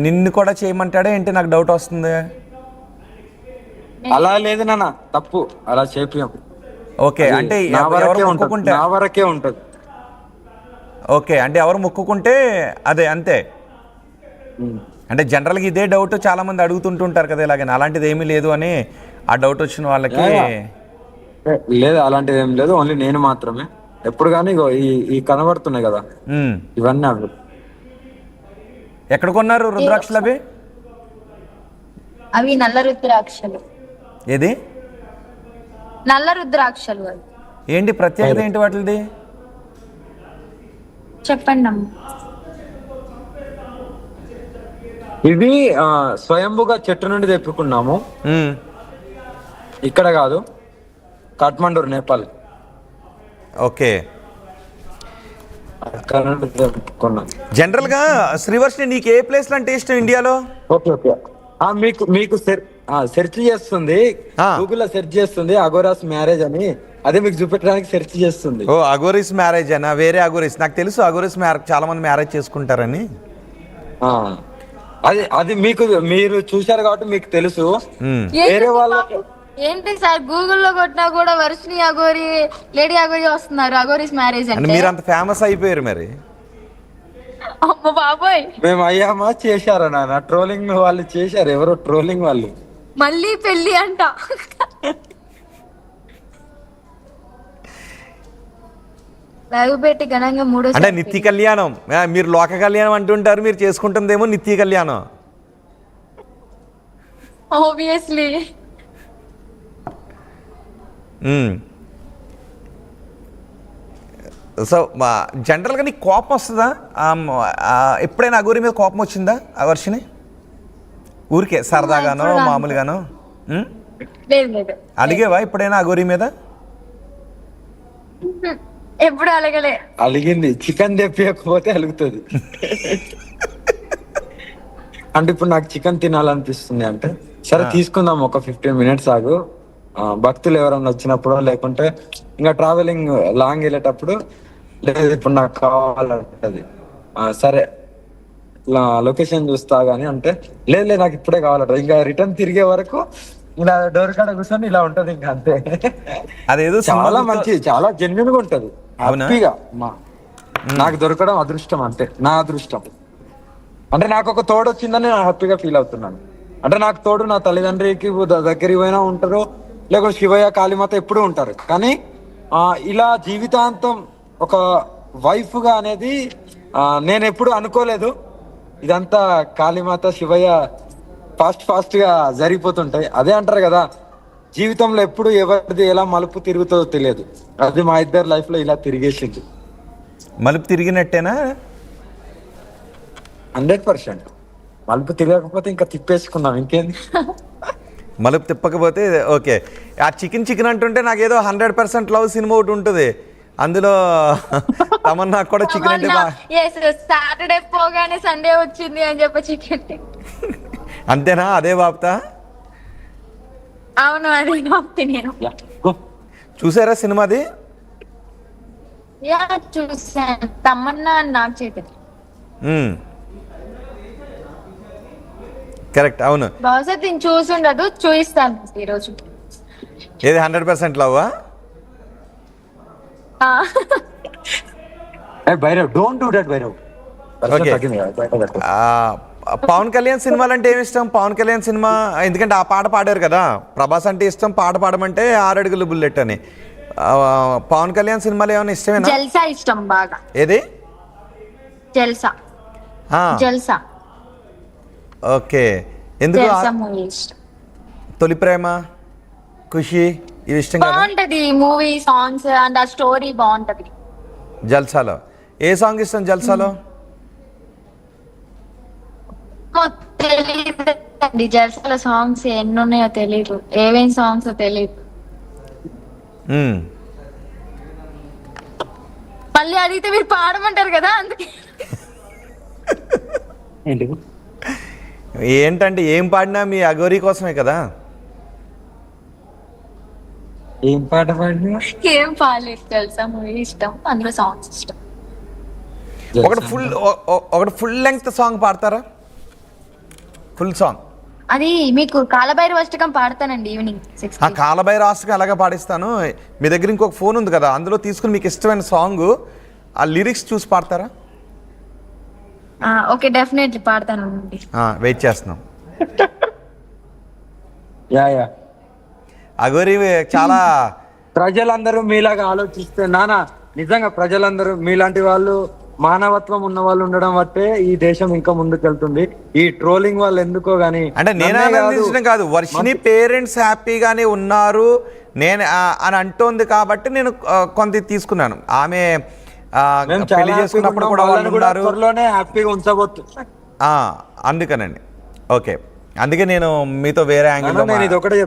నిన్ను కూడా చేయమంటాడా ఏంటి? నాకు డౌట్ వస్తుంది. అలా లేదు నాన్న, తప్పు, అలా చేపియం. ఓకే, అంటే నా ఎవరు వరకే ఉంటది, మొక్కుకుంటే నా వరకే ఉంటది. ఓకే, అంటే ఎవరు మొక్కుకుంటే అదే అంతే. అంటే జనరల్గా ఇదే డౌట్ చాలా మంది అడుగుతుంటుంటారు కదా ఇలాగని, అలాంటిది ఏమీ లేదు అని ఆ డౌట్ వచ్చిన వాళ్ళకి. లేదు, అలాంటిది ఏం లేదు, ఓన్లీ నేను మాత్రమే. ఎప్పుడు కానీ ఇగో ఈ కనబడుతున్నాయి కదా ఇవన్నీ అవి. ఎక్కడ కొన్నారు రుద్రాక్షలు అవి? అవి నల్ల రుద్రాక్షలు. ఏది? నల్ల రుద్రాక్షలు. అవి ఏంటి ప్రత్యేకత ఏంటి వాటిది? చెప్పండి అమ్మ. ఇవి స్వయంభుగా చెట్టు నుండి తెప్పుకున్నాము. ఇక్కడ కాదు, కాఠ్మండూ, నేపాల్. ఓకే, అక్కడ నుండి తెప్పుకున్నాం. జనరల్ గా శ్రీవర్షిని నీకు ఏ ప్లేస్ అంటే ఇష్టం ఇండియాలో? ఓకే ఓకే, మీకు మీకు సెర్చ్ చేస్తుంది, గూగుల్ లో సెర్చ్ చేస్తుంది అగోరాస్ మ్యారేజ్ అని, అదే మీకు చూపెట్టడానికి సెర్చ్ చేస్తుంది. ఓ అగోరిస్ మ్యారేజ్ అనా? వేరే అగోరిస్ నాకు తెలుసు, అగోరిస్ చాలా మంది మ్యారేజ్ చేసుకుంటారని. అది మీకు మీరు చూశారు కాబట్టి మీకు తెలుసు. వేరే వాళ్ళకి ఏంటి సార్, గూగుల్లో కొట్టినా కూడా వర్షిని అగోరి, లేడీ అగోరి వస్తున్నారు. అగోరిస్ మ్యారేజ్ అంటే మీరు అంత ఫేమస్ అయిపోయారు మరి. అమ్మ బాబోయ్, మేము అయ్యామా? చేశారా నాన్న? ట్రోలింగ్ వాళ్ళు చేశారు, ఎవరో ట్రోలింగ్ వాళ్ళు. మళ్ళీ పెళ్లి అంట. పెట్టి ఘనంగా మూడో అంటే నిత్య కళ్యాణం. మీరు లోక కళ్యాణం అంటుంటారు, మీరు చేసుకుంటుందేమో నిత్య కళ్యాణం. ఆబ్వియస్లీ. సో జనరల్గా నీకు కోపం వస్తుందా? ఎప్పుడైనా అగోరి మీద కోపం వచ్చిందా ఆ వర్షిని? ఊరికే సరదాగానో మామూలుగానో అలిగేవా ఎప్పుడైనా అగోరి మీద? ఎప్పుడు అలగలే. అలిగింది, చికెన్ తెప్పకపోతే అలుగుతుంది. అంటే ఇప్పుడు నాకు చికెన్ తినాలనిపిస్తుంది అంటే, సరే తీసుకుందాం, ఒక 15 minutes ఆగు, భక్తులు ఎవరన్నా వచ్చినప్పుడు, లేకుంటే ఇంకా ట్రావెలింగ్ లాంగ్ వెళ్ళేటప్పుడు, లేదు ఇప్పుడు నాకు కావాలంటది, సరే లొకేషన్ చూస్తా గానీ అంటే, లేదు నాకు ఇప్పుడే కావాలంట. ఇంకా రిటర్న్ తిరిగే వరకు ఇలా డోర్ కాడ కూర్చొని ఇలా ఉంటది, ఇంకా అంతే. అదేదో చాలా మంచి, చాలా జెన్యున్ గా ఉంటది, హ్యాపీగా. నాకు దొరకడం అదృష్టం, అంతే, నా అదృష్టం. అంటే నాకు ఒక తోడు వచ్చిందని నేను హ్యాపీగా ఫీల్ అవుతున్నాను. అంటే నాకు తోడు నా తల్లిదండ్రికి దగ్గరికి పోయినా ఉంటారు, లేకుంటే శివయ్య, కాళీమాత ఎప్పుడూ ఉంటారు. కానీ ఇలా జీవితాంతం ఒక వైఫ్ గా అనేది నేను ఎప్పుడు అనుకోలేదు. ఇదంతా కాళీమాత, శివయ్య ఫాస్ట్ గా జరిగిపోతుంటాయి. అదే అంటారు కదా, జీవితంలో ఎప్పుడు ఎవరిది ఎలా మలుపు తిరుగుతుందో తెలియదు. అది మా ఇద్దరు లైఫ్ లో ఇలా తిరిగేసింది. మలుపు తిరిగినట్టేనా? 100%. మలుపు తిరగకపోతే ఇంకా తిప్పేసుకుందాం, ఇంకేంది. మలుపు తిప్పకపోతే ఓకే. ఆ చికెన్ అంటుంటే నాకేదో 100% లవ్ సినిమా ఒకటి ఉంటుంది, అందులో తమన్నా కూడా చికెన్ అంటే సాటర్డే పోగానే సండే వచ్చింది అని చెప్పి చికెన్. అంతేనా? అదే బాపుతా? అవును, అదే బాప్తి. నేను చూసారా సినిమాది? చూసాను, తమన్నా నాకు చేతి. కరెక్ట్, అవును. బహుశా దీన్ని చూసుండదు, చూయిస్తాను ఈరోజు. ఏది 100% లవ్వా? Bhairav, don't do that Bhairav. Pawan Kalyan సినిమాలు అంటే ఏమి ఇష్టం? పవన్ కళ్యాణ్ సినిమా ఎందుకంటే ఆ పాట పాడారు కదా. ప్రభాస్ అంటే ఇష్టం, పాట పాడమంటే 6 అడుగుల బుల్లెట్ అని. పవన్ కళ్యాణ్ సినిమాలు ఏమైనా ఇష్టమేనా? జల్సా ఇష్టం బాగా. ఏది? జల్సా. జల్సా. ఓకే, ఎందుకు? తొలి ప్రేమ, ఖుషి ఇవి ఇష్టం కదా? బాగుంటది మూవీ, సాంగ్స్ అండ్ ఆ స్టోరీ బాగుంటది. జల్సాలో ఏ సాంగ్ ఇష్టం? జల్సాలో తెలీదు, జల్సాలో సాంగ్స్ ఎన్ని ఉన్నాయో తెలీదు, ఏమేం సాంగ్స్ తెలీదు. మళ్ళీ అడిగితే మీరు పాడమంటారు కదా, అందుకే. ఏంటంటే ఏం పాడినా మీ అగోరీ కోసమే కదా. ఏం పాట పాడినా ఏం పాడలేదు, తెలుసా? మూవీ ఇష్టం, అందులో సాంగ్స్ ఇష్టం. ఒకటి ఫుల్ లెంగ్త్ సాంగ్ పాడతారా? ఫుల్ సాంగ్ అది మీకు కాలభైరవ అష్టకం పాడతానండి ఈవినింగ్ 6 ఆ కాలభైరవ అష్టకం అలాగే పాడిస్తాను. మీ దగ్గర ఇంకొక ఫోన్ ఉంది కదా, అందులో తీసుకుని మీకు ఇష్టమైన సాంగ్ ఆ లిరిక్స్ చూసి పాడతారా? ఓకే, డెఫినెట్లీ పాడతానండి. వెయిట్ చేస్తున్నాం. యా అగోరి చాలా ప్రజలందరూ మీలాగా ఆలోచిస్తే నానా, నిజంగా ప్రజలందరూ మీలాంటి వాళ్ళు, మానవత్వం ఉన్న వాళ్ళు ఉండడం బట్టే ఈ దేశం ఇంకా ముందుకెళ్తుంది. ఈ ట్రోలింగ్ వాళ్ళు ఎందుకో గానీ, అంటే నేను ఆనందించడం కాదు, వర్షిని పేరెంట్స్ హ్యాపీగానే ఉన్నారు నేను అని అంటోంది కాబట్టి నేను కొంత తీసుకున్నాను. ఆమె పెళ్లి చేసుకున్నప్పుడు కూడా వాళ్ళు ఉన్నారు, త్వరలోనే హ్యాపీగా ఉంచబోతుంది. అందుకనండి. ఓకే, అందుకే నేను మీతో వేరే యాంగిల్ నేను ఇది ఒకటే